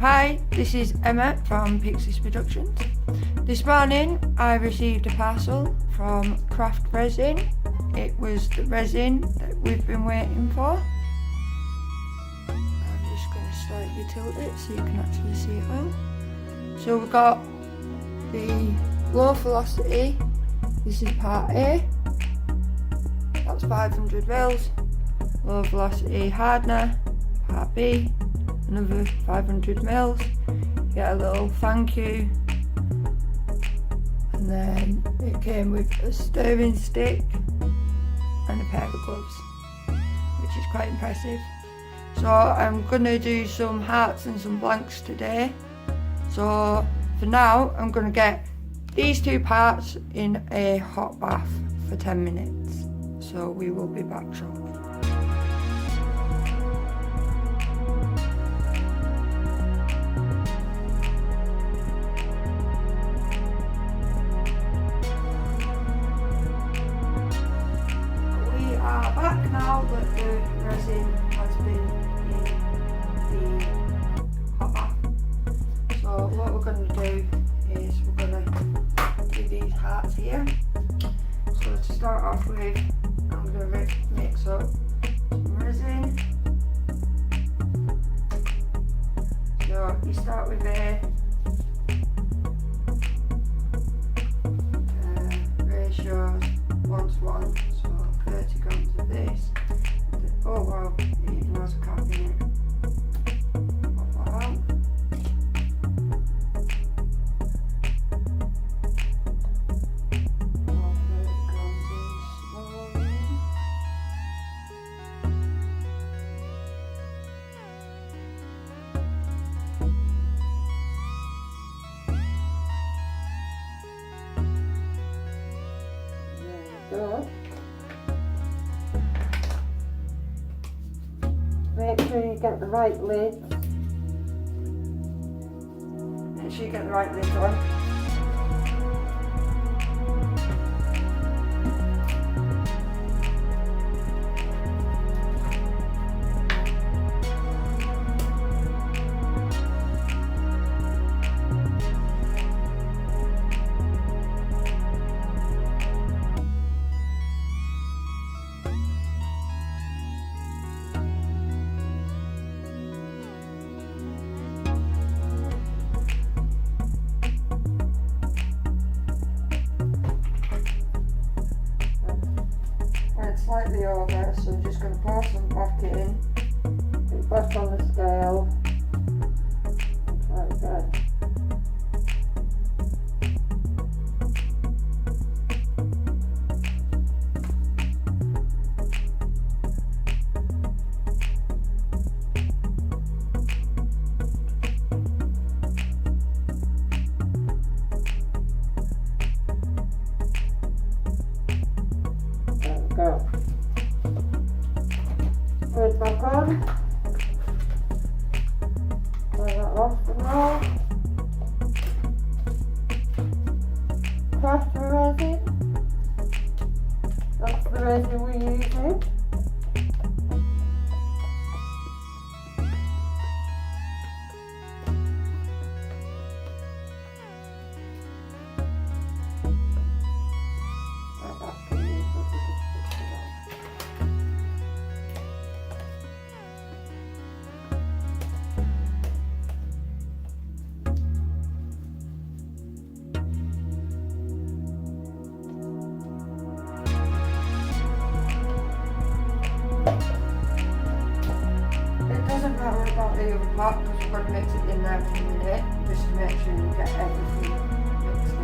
Hi, this is Emma from Pixies Productions. This morning I received a parcel from Resin. It was the resin that we've been waiting for. I'm just going to slightly tilt it so you can actually see it all. So we've got the low velocity, this is part A, that's 500 mils. Low velocity hardener, part B, another 500 mils. You get a little thank you, and then it came with a stirring stick and a pair of gloves, which is quite impressive. So I'm going to do some hearts and some blanks today. So for now I'm going to get these two parts in a hot bath for 10 minutes. So we will be back shortly. Back now that the resin has been in the hot bath. So what we're going to do is we're going to do these hearts here. So to start off with, I'm going to mix up some resin. So you start with a ratios 1:1. 30 grams of this. Oh wow, it even has a cap in it. Pop that out. About 30 grams in slowly. There we go. Make sure you get the right lid. Make sure you get the right lid on. Slightly over, so I'm just going to pour some back in, put it back on the scale, and try it again. Go. Put it back on. Turn that off for now. Craft the resin. That's the resin we're using. About the other part because we're going to mix it in there for a minute just to make sure you get everything mixed in.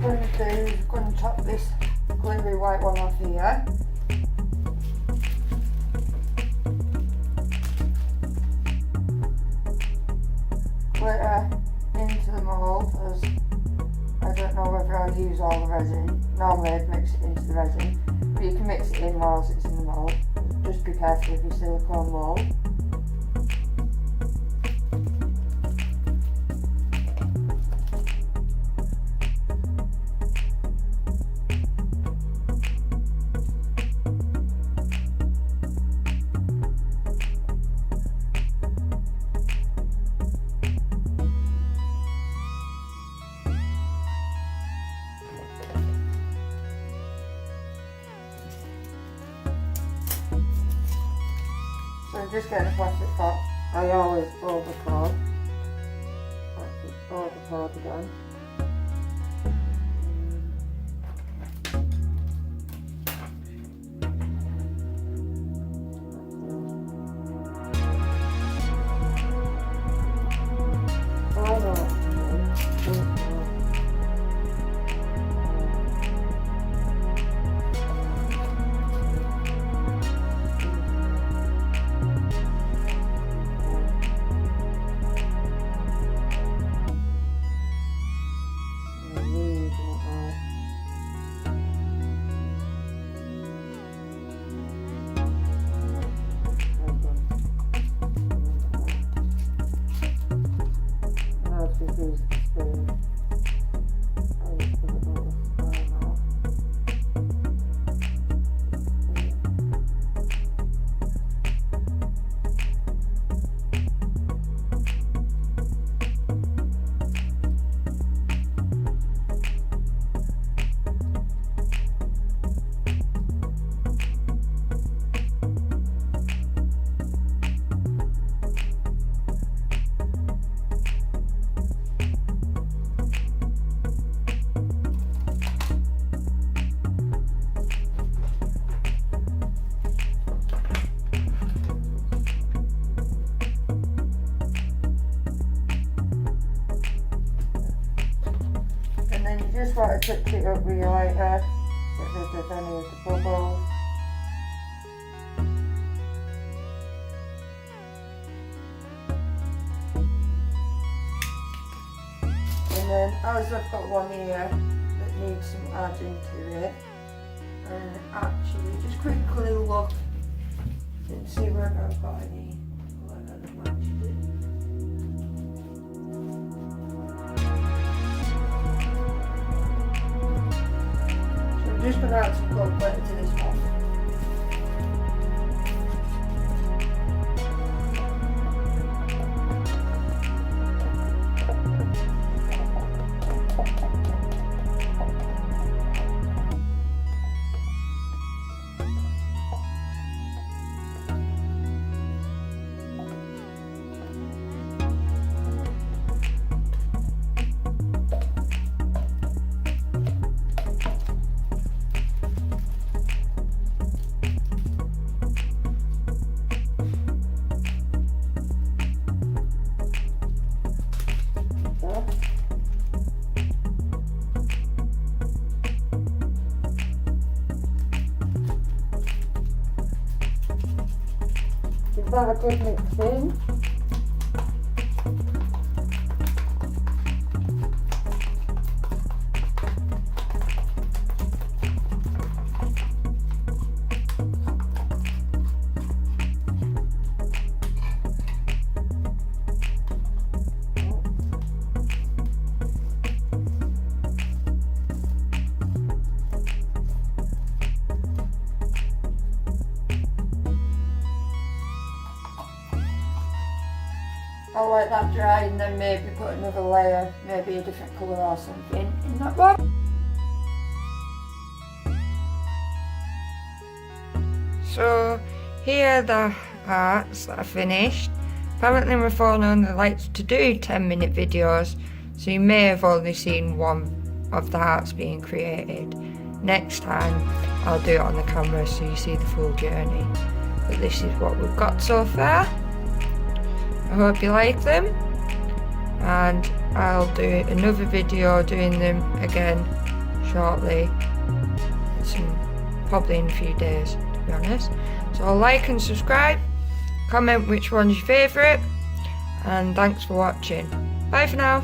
going to do is we're going to top this glittery white one off here. Glitter into the mould, as I don't know whether I'll use all the resin. Normally I'd mix it into the resin, but you can mix it in whilst it's in the mould. Just be careful with your silicone mould. So I'm just getting a plastic pot. I always overpour. Overpour again. Just want to touch it up with your lighter, get rid of any of the bubbles. And then, as I've got one here that needs some adding to it, and actually just quickly look and see whether I've got any colour that matches it. I'm just going to add some gold glitter to this one. Give that a good mix in. I'll let that dry and then maybe put another layer, maybe a different colour or something in that one. So here the hearts that are finished. Apparently my phone only likes to do 10-minute videos, so you may have only seen one of the hearts being created. Next time I'll do it on the camera so you see the full journey. But this is what we've got so far. I hope you like them, and I'll do another video doing them again shortly. Probably in a few days, to be honest. So like and subscribe, comment which one's your favourite, and thanks for watching. Bye for now.